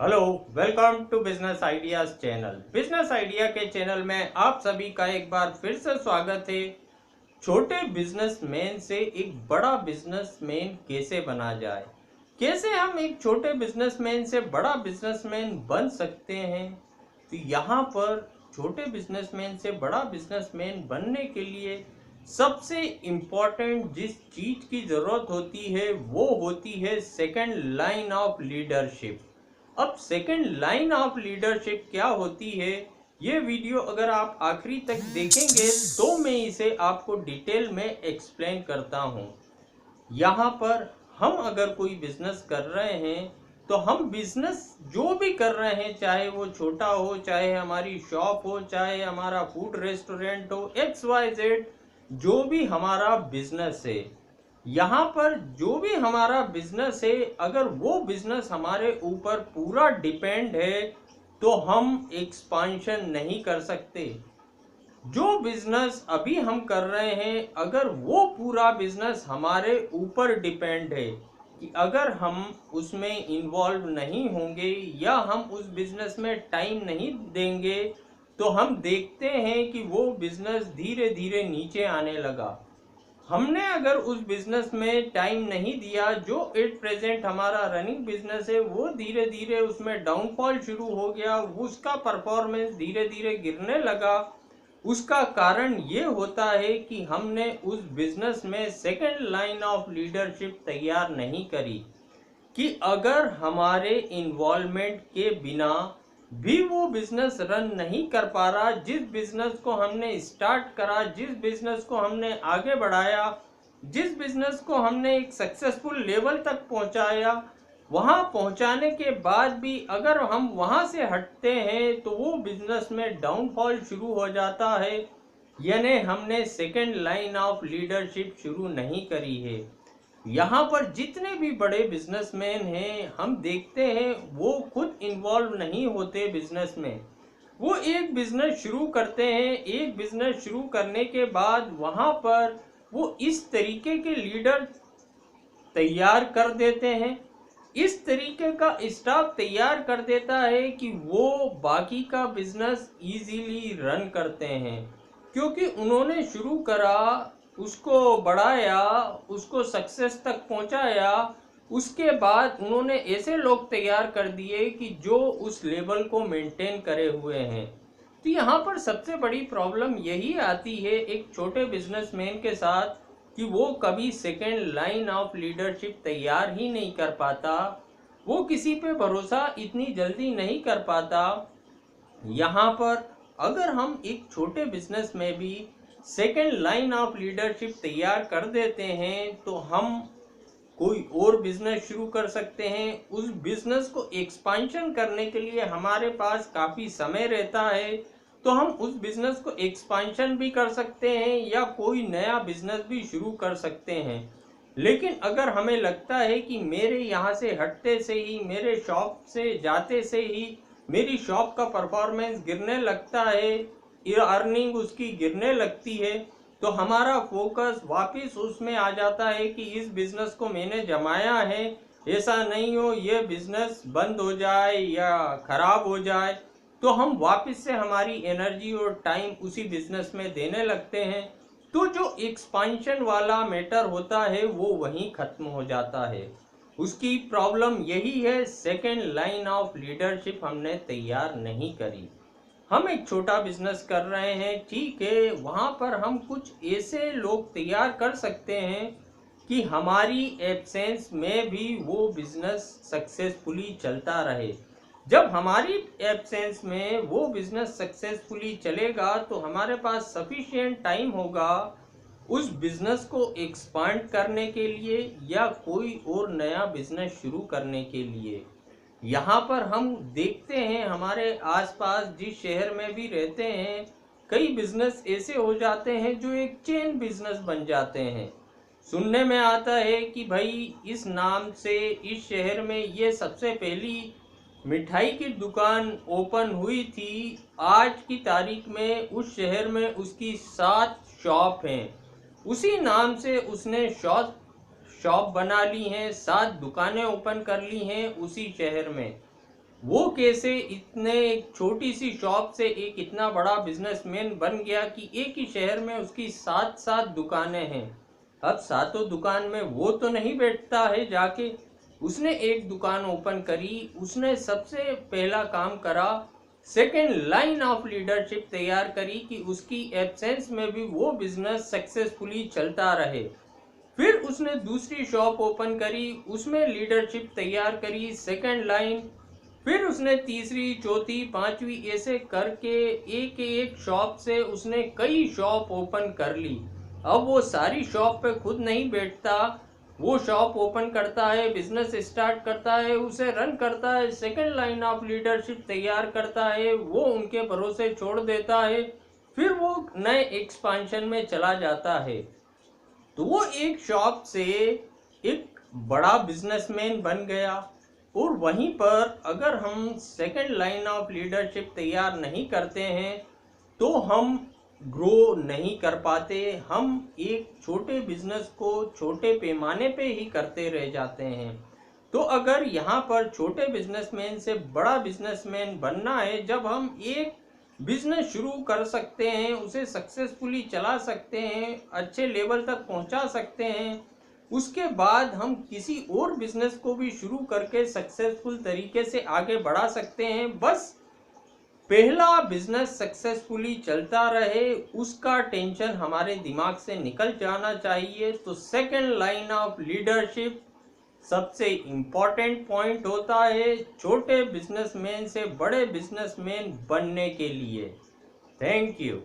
Hello, welcome to business ideas channel. Business idea के channel में आप सभी का एक बार फिर से स्वागत है। छोटे बिजनेसमैन से एक बड़ा बिजनेसमैन कैसे बना जाए, कैसे हम एक छोटे बिजनेसमैन से बड़ा बिजनेसमैन बन सकते हैं। तो यहाँ पर छोटे बिजनेसमैन से बड़ा बिजनेसमैन बनने के लिए सबसे इम्पोर्टेंट जिस चीज की जरूरत होती है वो होती है सेकंड लाइन ऑफ लीडरशिप। अब सेकंड लाइन ऑफ लीडरशिप क्या होती है, ये वीडियो अगर आप आखिरी तक देखेंगे तो मैं इसे आपको डिटेल में एक्सप्लेन करता हूँ। यहाँ पर हम अगर कोई बिजनेस कर रहे हैं तो हम बिजनेस जो भी कर रहे हैं, चाहे वो छोटा हो, चाहे हमारी शॉप हो, चाहे हमारा फूड रेस्टोरेंट हो, एक्स वाई जेड, जो भी हमारा बिजनेस है, यहाँ पर जो भी हमारा बिजनेस है, अगर वो बिजनेस हमारे ऊपर पूरा डिपेंड है तो हम एक्सपांशन नहीं कर सकते। जो बिजनेस अभी हम कर रहे हैं, अगर वो पूरा बिजनेस हमारे ऊपर डिपेंड है कि अगर हम उसमें इन्वॉल्व नहीं होंगे या हम उस बिजनेस में टाइम नहीं देंगे तो हम देखते हैं कि वो बिजनेस धीरे धीरे नीचे आने लगा। हमने अगर उस बिजनेस में टाइम नहीं दिया, जो एट प्रेजेंट हमारा रनिंग बिजनेस है वो धीरे धीरे उसमें डाउनफॉल शुरू हो गया, उसका परफॉर्मेंस धीरे धीरे गिरने लगा। उसका कारण ये होता है कि हमने उस बिजनेस में सेकंड लाइन ऑफ लीडरशिप तैयार नहीं करी कि अगर हमारे इन्वॉल्वमेंट के बिना भी वो बिजनेस रन नहीं कर पा रहा, जिस बिजनेस को हमने स्टार्ट करा, जिस बिजनेस को हमने आगे बढ़ाया, जिस बिजनेस को हमने एक सक्सेसफुल लेवल तक पहुंचाया, वहां पहुंचाने के बाद भी अगर हम वहां से हटते हैं तो वो बिजनेस में डाउनफॉल शुरू हो जाता है, यानी हमने सेकेंड लाइन ऑफ लीडरशिप शुरू नहीं करी है। यहाँ पर जितने भी बड़े बिजनेसमैन हैं, हम देखते हैं वो खुद इन्वॉल्व नहीं होते बिजनेस में। वो एक बिजनेस शुरू करते हैं, एक बिजनेस शुरू करने के बाद वहाँ पर वो इस तरीके के लीडर तैयार कर देते हैं, इस तरीके का स्टाफ तैयार कर देता है कि वो बाकी का बिजनेस इजीली रन करते हैं, क्योंकि उन्होंने शुरू करा, उसको बढ़ाया, उसको सक्सेस तक पहुंचाया। उसके बाद उन्होंने ऐसे लोग तैयार कर दिए कि जो उस लेवल को मेंटेन करे हुए हैं। तो यहाँ पर सबसे बड़ी प्रॉब्लम यही आती है एक छोटे बिजनेसमैन के साथ कि वो कभी सेकेंड लाइन ऑफ लीडरशिप तैयार ही नहीं कर पाता, वो किसी पे भरोसा इतनी जल्दी नहीं कर पाता। यहाँ पर अगर हम एक छोटे बिजनेस में भी सेकेंड लाइन ऑफ लीडरशिप तैयार कर देते हैं तो हम कोई और बिजनेस शुरू कर सकते हैं। उस बिजनेस को एक्सपांशन करने के लिए हमारे पास काफ़ी समय रहता है, तो हम उस बिजनेस को एक्सपांशन भी कर सकते हैं या कोई नया बिजनेस भी शुरू कर सकते हैं। लेकिन अगर हमें लगता है कि मेरे यहाँ से हटते से ही, मेरे शॉप से जाते से ही मेरी शॉप का परफॉर्मेंस गिरने लगता है, अर्निंग उसकी गिरने लगती है, तो हमारा फोकस वापस उसमें आ जाता है कि इस बिजनेस को मैंने जमाया है, ऐसा नहीं हो ये बिजनेस बंद हो जाए या खराब हो जाए, तो हम वापस से हमारी एनर्जी और टाइम उसी बिजनेस में देने लगते हैं। तो जो एक्सपांशन वाला मैटर होता है वो वहीं खत्म हो जाता है। उसकी प्रॉब्लम यही है, सेकेंड लाइन ऑफ लीडरशिप हमने तैयार नहीं करी। हम एक छोटा बिजनेस कर रहे हैं, ठीक है, वहाँ पर हम कुछ ऐसे लोग तैयार कर सकते हैं कि हमारी एब्सेंस में भी वो बिजनेस सक्सेसफुली चलता रहे। जब हमारी एब्सेंस में वो बिजनेस सक्सेसफुली चलेगा तो हमारे पास सफिशिएंट टाइम होगा उस बिजनेस को एक्सपांड करने के लिए या कोई और नया बिजनेस शुरू करने के लिए। यहाँ पर हम देखते हैं हमारे आसपास जिस शहर में भी रहते हैं, कई बिजनेस ऐसे हो जाते हैं जो एक चेन बिजनेस बन जाते हैं। सुनने में आता है कि भाई इस नाम से इस शहर में ये सबसे पहली मिठाई की दुकान ओपन हुई थी, आज की तारीख में उस शहर में उसकी 7 शॉप हैं। उसी नाम से उसने शॉप शॉप बना ली हैं, 7 दुकानें ओपन कर ली हैं उसी शहर में। वो कैसे इतने एक छोटी सी शॉप से एक इतना बड़ा बिजनेसमैन बन गया कि एक ही शहर में उसकी 7 दुकानें हैं। अब सातों दुकान में वो तो नहीं बैठता है जाके, उसने एक दुकान ओपन करी। उसने सबसे पहला काम करा, सेकेंड लाइन ऑफ लीडरशिप तैयार करी कि उसकी एब्सेंस में भी वो बिजनेस सक्सेसफुली चलता रहे। फिर उसने दूसरी शॉप ओपन करी, उसमें लीडरशिप तैयार करी, सेकेंड लाइन। फिर उसने तीसरी, चौथी, पांचवी ऐसे करके एक एक शॉप से उसने कई शॉप ओपन कर ली। अब वो सारी शॉप पे खुद नहीं बैठता, वो शॉप ओपन करता है, बिजनेस स्टार्ट करता है, उसे रन करता है, सेकंड लाइन ऑफ लीडरशिप तैयार करता है, वो उनके भरोसे छोड़ देता है, फिर वो नए एक्सपांशन में चला जाता है। तो वो एक शॉप से एक बड़ा बिजनेसमैन बन गया। और वहीं पर अगर हम सेकंड लाइन ऑफ लीडरशिप तैयार नहीं करते हैं तो हम ग्रो नहीं कर पाते, हम एक छोटे बिजनेस को छोटे पैमाने पे ही करते रह जाते हैं। तो अगर यहाँ पर छोटे बिजनेसमैन से बड़ा बिजनेसमैन बनना है, जब हम एक बिजनेस शुरू कर सकते हैं, उसे सक्सेसफुली चला सकते हैं, अच्छे लेवल तक पहुंचा सकते हैं, उसके बाद हम किसी और बिजनेस को भी शुरू करके सक्सेसफुल तरीके से आगे बढ़ा सकते हैं। बस पहला बिजनेस सक्सेसफुली चलता रहे, उसका टेंशन हमारे दिमाग से निकल जाना चाहिए। तो सेकंड लाइन ऑफ लीडरशिप सबसे इम्पोर्टेंट पॉइंट होता है छोटे बिजनेसमैन से बड़े बिजनेसमैन बनने के लिए। Thank you.